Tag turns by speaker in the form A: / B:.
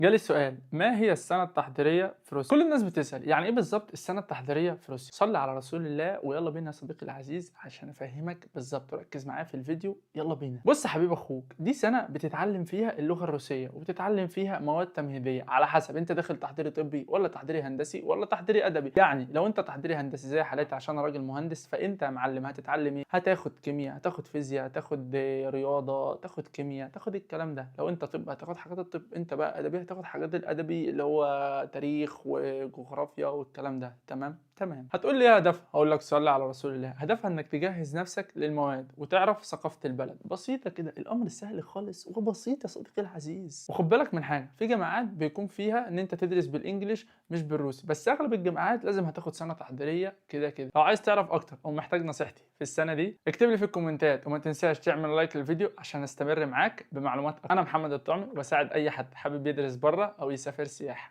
A: جالي سؤال، ما هي السنة التحضيرية في روسيا؟ كل الناس بتسأل يعني ايه بالظبط السنة التحضيرية في روسيا؟ صلي على رسول الله ويلا بينا يا صديقي العزيز عشان افهمك بالظبط، ركز معايا في الفيديو، يلا بينا. بص يا حبيب اخوك، دي سنة بتتعلم فيها اللغة الروسية وبتتعلم فيها مواد تمهيدية على حسب انت داخل تحضيري طبي ولا تحضيري هندسي ولا تحضيري ادبي. يعني لو انت تحضيري هندسي زي حالتي عشان أنا راجل مهندس، فانت يا معلم هتتعلم ايه؟ هتاخد كيمياء، هتاخد فيزياء، هتاخد رياضة، تاخد كيمياء، تاخد الكلام ده. لو انت طب هتاخد حاجات الطب، انت بقى ادبي هتاخد حاجات الادبي اللي هو تاريخ وجغرافيا والكلام ده. تمام. هتقول لي ايه هدفها؟ هقول لك صلي على رسول الله، هدفها انك تجهز نفسك للمواد وتعرف ثقافة البلد. بسيطة كده، الامر سهل خالص وبسيط يا صديقي العزيز. وخد بالك من حاجة، في جامعات بيكون فيها ان انت تدرس بالانجليش مش بالروسي، بس اغلب الجامعات لازم هتاخد سنة تحضيرية كده. لو عايز تعرف اكتر او محتاج نصيحتي في السنة دي، اكتب لي في الكومنتات وما تنساش تعمل لايك للفيديو عشان استمر معاك بمعلومات أكتر. انا محمد الطعمي وبساعد اي حد حابب يدرس بره او يسافر سياحة.